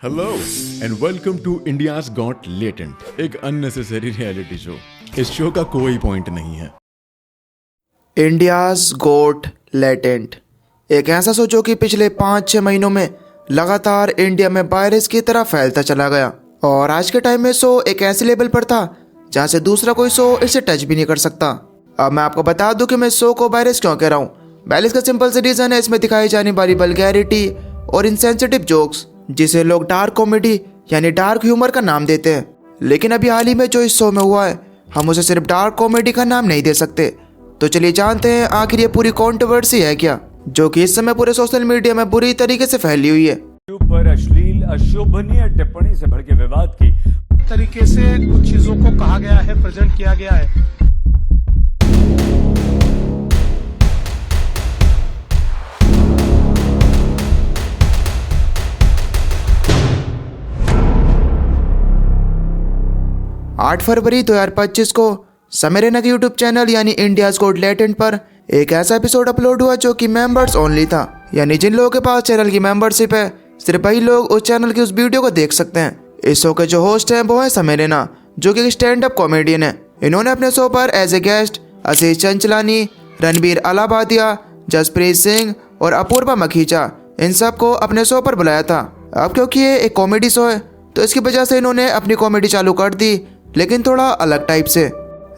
Hello and welcome to India's got latent, एक unnecessary reality show. इस show का कोई पॉइंट नहीं है। इंडियाज गोट लेटेंट एक ऐसा शो जो कि पिछले 5-6 महीनों में लगातार इंडिया में वायरस की तरह फैलता चला गया। और आज के टाइम में शो एक ऐसे लेवल पर था जहां से दूसरा कोई शो इसे टच भी नहीं कर सकता। अब मैं आपको बता दूं कि मैं शो को वायरस क्यों कह रहा हूँ। पहले इसका सिंपल से रीजन है इसमें दिखाई जाने वाली वल्गैरिटी और इनसेंसिटिव जोक्स, जिसे लोग डार्क कॉमेडी यानी डार्क ह्यूमर का नाम देते हैं। लेकिन अभी हाल ही में जो इस शो में हुआ है, हम उसे सिर्फ डार्क कॉमेडी का नाम नहीं दे सकते। तो चलिए जानते हैं आखिर ये पूरी कंट्रोवर्सी है क्या, जो कि इस समय पूरे सोशल मीडिया में बुरी तरीके से फैली हुई है। पर अश्लील अशोभनीय टिप्पणी से भड़के विवाद की तरीके से कुछ चीजों को कहा गया है, प्रेजेंट किया गया है। 8 फरवरी 2025 को समय रैना के यूट्यूब चैनल यानी इंडियाज गॉट लेटेंट पर एक ऐसा एपिसोड अपलोड हुआ जो कि मेंबर्स ओनली था, यानी जिन लोगों के पास चैनल की मेंबरशिप है सिर्फ वही लोग उस चैनल की उस वीडियो को देख सकते हैं। इस शो के जो होस्ट हैं वो है समय रैना, जो कि स्टैंड अप कॉमेडियन है। इन्होंने अपने शो पर एज ए गेस्ट आशीष चंचलानी, रणबीर अलाहाबादिया, जसप्रीत सिंह और अपूर्वा मखीजा इन सबको अपने शो पर बुलाया था। अब क्योंकि ये एक कॉमेडी शो है तो इसकी वजह से इन्होंने अपनी कॉमेडी चालू कर दी, लेकिन थोड़ा अलग टाइप से।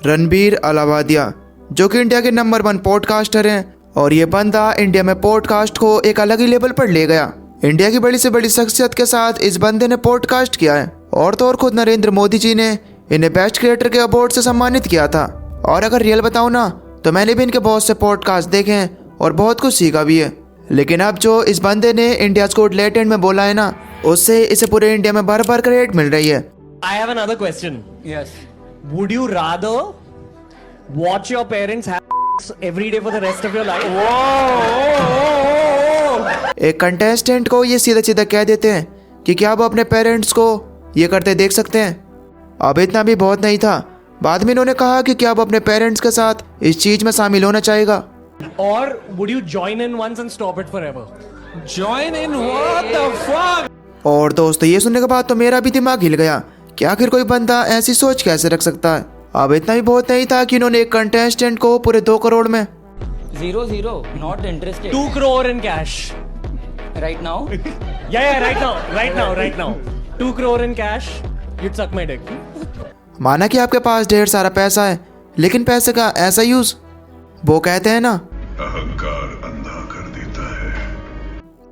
रणबीर अलाहाबादिया जो कि इंडिया के नंबर 1 पॉडकास्टर हैं, और ये बंदा इंडिया में पॉडकास्ट को एक अलग ही लेवल पर ले गया। इंडिया की बड़ी से बड़ी शख्सियत के साथ इस बंदे ने पॉडकास्ट किया है, और तो और खुद नरेंद्र मोदी जी ने इन्हें बेस्ट क्रिएटर के अवार्ड से सम्मानित किया था। और अगर रियल बताऊं ना तो मैंने भी इनके बहुत से पॉडकास्ट देखे हैं और बहुत कुछ सीखा भी है। लेकिन अब जो इस बंदे ने इंडियाज गॉट लेटेंट में बोला है ना, उससे इसे पूरे इंडिया में भर भर कर रेट मिल रही है। I have another question. Yes. Would you rather watch your parents have every day for the rest of your life? एक कंटेस्टेंट को ये सीधा सीधा कह देते हैं कि क्या वो अपने पेरेंट्स को ये करते देख सकते हैं। अब इतना भी बहुत नहीं था, बाद में इन्होंने कहा कि क्या वो अपने पेरेंट्स के साथ इस चीज में शामिल होना चाहेगा। Or would you join in once and stop it forever? Join in what the fuck? और दोस्तों ये सुनने के बाद तो मेरा भी दिमाग हिल गया कि आखिर कोई बंदा ऐसी सोच कैसे रख सकता है। अब इतना भी बहुत नहीं था कि इन्होंने एक कंटेस्टेंट को पूरे 2 करोड़ में 0, not interested. 2 crore in cash. Right now? Yeah, right now. 2 crore in cash. You'd suck my dick. माना कि आपके पास ढेर सारा पैसा है, लेकिन पैसे का ऐसा यूज, वो कहते हैं ना अहंकार अंधा कर देता है।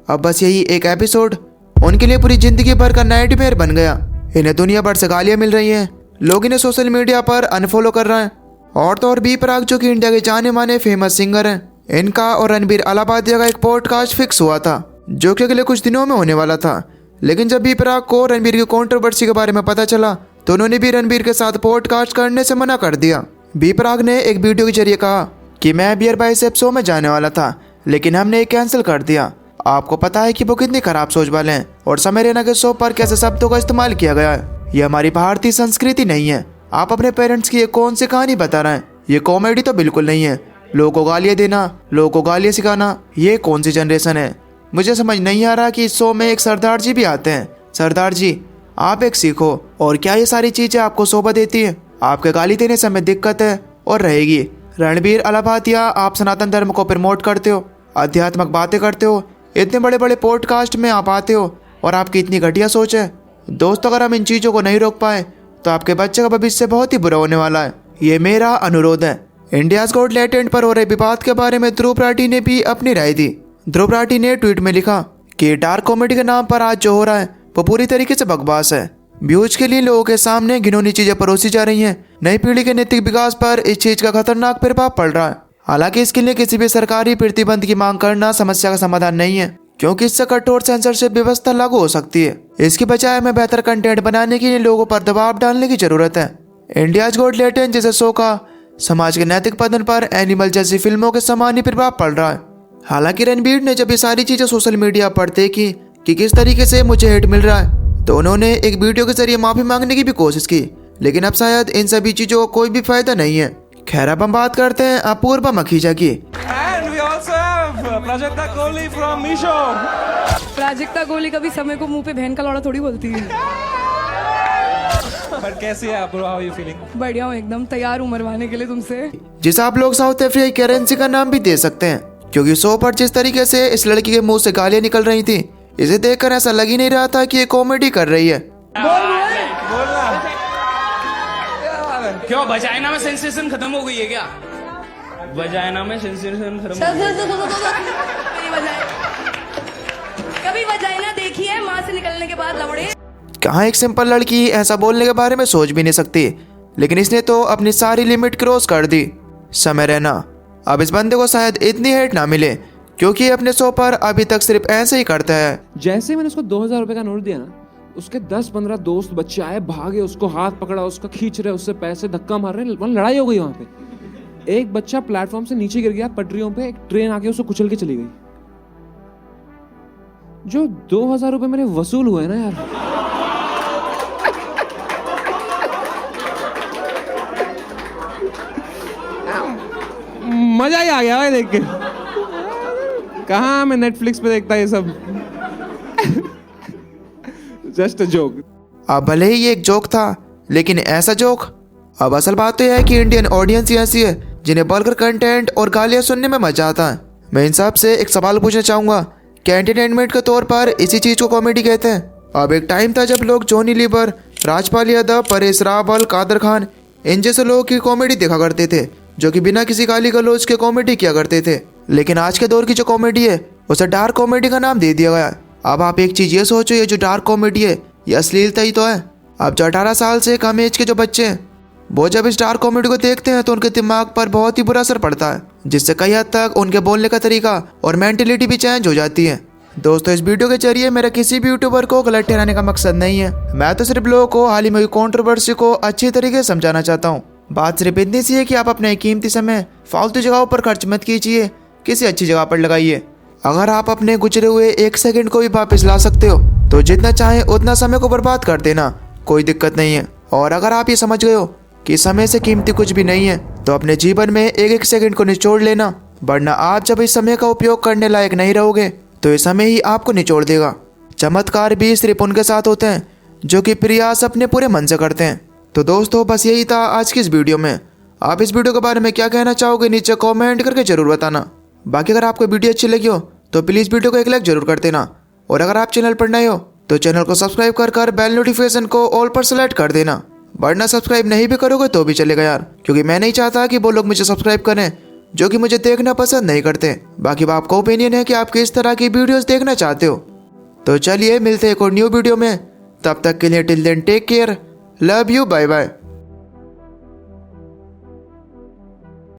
अब बस यही एक एपिसोड उनके लिए पूरी जिंदगी भर का नाइटमेयर बन गया। इन्हें दुनिया भर से गालियां मिल रही हैं, लोग इन्हें सोशल मीडिया पर अनफॉलो कर रहे हैं। और तो और बी प्राक जो कि इंडिया के जाने माने फेमस सिंगर हैं, इनका और रणबीर अलाहाबादिया का एक पॉडकास्ट फिक्स हुआ था जो कि अगले कुछ दिनों में होने वाला था। लेकिन जब बी प्राक को रणबीर की कंट्रोवर्सी के बारे में पता चला तो उन्होंने भी रणबीर के साथ पॉडकास्ट करने से मना कर दिया। बी प्राक ने एक वीडियो के जरिए कहा कि मैं बियर बाइसेप शो में जाने वाला था, लेकिन हमने ये कैंसिल कर दिया। आपको पता है कि वो कितनी खराब सोच वाले हैं और समय रैना के शो पर कैसे शब्दों का इस्तेमाल किया गया है। ये हमारी भारतीय संस्कृति नहीं है। आप अपने पेरेंट्स की ये कौन सी कहानी बता रहे हैं? ये कॉमेडी तो बिल्कुल नहीं है। लोगों को गालियाँ देना, लोगों को गालियाँ सिखाना, ये कौन सी जनरेशन है? मुझे समझ नहीं आ रहा कि इस शो में एक सरदार जी भी आते हैं। सरदार जी, आप एक सीखो। और क्या ये सारी चीजें आपको शोभा देती है? आपके गाली देने से हमें दिक्कत है और रहेगी। रणबीर अलाहाबादिया, आप सनातन धर्म को प्रमोट करते हो, आध्यात्मिक बातें करते हो, इतने बड़े बड़े पॉडकास्ट में आप आते हो, और आपकी इतनी घटिया सोच है। दोस्तों, अगर हम इन चीज़ों को नहीं रोक पाए तो आपके बच्चे का भविष्य बहुत ही बुरा होने वाला है। ये मेरा अनुरोध है। इंडियाज गॉट लेटेंट पर हो रहे विवाद के बारे में ध्रुव राठी ने भी अपनी राय दी। ध्रुव राठी ने ट्वीट में लिखा कि डार्क कॉमेडी के नाम पर आज जो हो रहा है वो पूरी तरीके से बकवास है। व्यूज के लिए लोगों के सामने घिनौनी चीजें परोसी जा रही हैं। नई पीढ़ी के नैतिक विकास पर इस चीज का खतरनाक प्रभाव पड़ रहा है। हालांकि इसके लिए किसी भी सरकारी प्रतिबंध की मांग करना समस्या का समाधान नहीं है, क्योंकि इससे कठोर सेंसरशिप व्यवस्था लागू हो सकती है। इसकी बजाय हमें बेहतर कंटेंट बनाने के लिए लोगों पर दबाव डालने की जरूरत है। इंडियाज गॉट लेटेंट जैसे शो का समाज के नैतिक पतन पर एनिमल जैसी फिल्मों के समान ही प्रभाव पड़ रहा है। हालांकि रणबीर ने जब ये सारी चीजें सोशल मीडिया पर देखी कि किस तरीके से मुझे हेट मिल रहा है, तो उन्होंने एक वीडियो के जरिए माफी मांगने की भी कोशिश की, लेकिन अब शायद इन सभी चीजों का कोई भी फायदा नहीं है। खैर अब हम बात करते हैं अपूर्वा मखीजा की। And we also have Prajakta Kohli from Misho. Prajakta Kohli कभी समय को मुंह पे बहन का लौड़ा थोड़ी बोलती है। But कैसी है आप? How are you feeling? बढ़िया हूँ एकदम, तैयार हूँ मरवाने के लिए तुमसे। जिसे आप लोग साउथ अफ्रीका की करेंसी का नाम भी दे सकते हैं, क्योंकि शो पर जिस तरीके से इस लड़की के मुंह से गालियां निकल रही थी, इसे देखकर ऐसा लग ही नहीं रहा था कि ये कॉमेडी कर रही है। क्यों वजाइना में सेंसेशन खत्म हो गई है क्या? वजाइना में सेंसेशन खत्म हो गई। कभी वजाइना देखी है माँ से निकलने के बाद लवड़े? कहाँ एक सिंपल लड़की ऐसा बोलने के बारे में सोच भी नहीं सकती, लेकिन इसने तो अपनी सारी लिमिट क्रॉस कर दी। समय रहना, अब इस बंदे को शायद इतनी हेट ना मिले, क्योंकि अपने शो पर अभी तक सिर्फ ऐसे ही करता है। जैसे मैंने उसको 2000 रुपए का नोट दिया ना, उसके 10-15 दोस्त बच्चे आए, भागे, उसको हाथ पकड़ा, उसको खींच रहे, उससे पैसे धक्का मार रहे, वहाँ लड़ाई हो गई। वहां पे एक बच्चा प्लेटफॉर्म से नीचे गिर गया, पटरियों पे एक ट्रेन आके उसको कुचल के चली गई। जो 2000 रुपए मेरे वसूल हुए ना यार, मजा ही आ गया भाई देख के। कहाँ मैं नेटफ्लिक्स पे देखता ये सब। Just a joke. अब भले ही ये एक जोक था, लेकिन ऐसा जोक। अब असल बात तो यह है कि इंडियन ऑडियंस ही ऐसी है जिन्हें बल्गर कंटेंट और गालियां सुनने में मजा आता है। मैं इन सब से एक सवाल पूछना चाहूंगा, क्या एंटरटेनमेंट के तौर पर इसी चीज को कॉमेडी कहते हैं? अब एक टाइम था जब लोग जॉनी लीवर, राजपाल यादव, परेश रावल, कादर खान, इन जैसे लोगों की कॉमेडी देखा करते थे, जो कि बिना किसी गाली गलौज के कॉमेडी किया करते थे। लेकिन आज के दौर की जो कॉमेडी है, उसे डार्क कॉमेडी का नाम दे दिया गया। अब आप एक चीज ये सोचो, ये जो डार्क कॉमेडी है, ये अश्लीलता ही तो है। अब जो 18 साल से कम एज के जो बच्चे हैं, वो जब इस डार्क कॉमेडी को देखते हैं तो उनके दिमाग पर बहुत ही बुरा असर पड़ता है, जिससे कई हद तक उनके बोलने का तरीका और मेंटेलिटी भी चेंज हो जाती है। दोस्तों, इस वीडियो के जरिए मेरा किसी भी यूट्यूबर को गलत ठहराने का मकसद नहीं है। मैं तो सिर्फ लोगों को हाल ही में कंट्रोवर्सी को अच्छी तरीके से समझाना चाहता हूँ। बात सिर्फ इतनी सी है कि आप अपने कीमती समय फालतू जगहों पर खर्च मत कीजिए, किसी अच्छी जगह पर लगाइए। अगर आप अपने गुजरे हुए 1 सेकंड को भी वापस ला सकते हो तो जितना चाहे उतना समय को बर्बाद कर देना, कोई दिक्कत नहीं है। और अगर आप ये समझ गए हो कि समय से कीमती कुछ भी नहीं है, तो अपने जीवन में 1-1 सेकंड को निचोड़ लेना, वरना आप जब इस समय का उपयोग करने लायक नहीं रहोगे तो ये समय ही आपको निचोड़ देगा। चमत्कार भी सिर्फ उनके साथ होते हैं जो कि प्रयास अपने पूरे मन से करते हैं। तो दोस्तों, बस यही था आज की इस वीडियो में। आप इस वीडियो के बारे में क्या कहना चाहोगे, नीचे कमेंट करके जरूर बताना। बाकी अगर आपको वीडियो अच्छी लगी हो तो प्लीज़ वीडियो को एक लाइक जरूर कर देना, और अगर आप चैनल पर नए हो तो चैनल को सब्सक्राइब कर बेल नोटिफिकेशन को ऑल पर सेलेक्ट कर देना। वरना सब्सक्राइब नहीं भी करोगे तो भी चलेगा यार, क्योंकि मैं नहीं चाहता कि वो लोग मुझे सब्सक्राइब करें जो कि मुझे देखना पसंद नहीं करते। बाकी आपका ओपिनियन है कि आप किस तरह की वीडियोस देखना चाहते हो। तो चलिए मिलते हैं एक और न्यू वीडियो में, तब तक के लिए till then take care, love you, bye bye.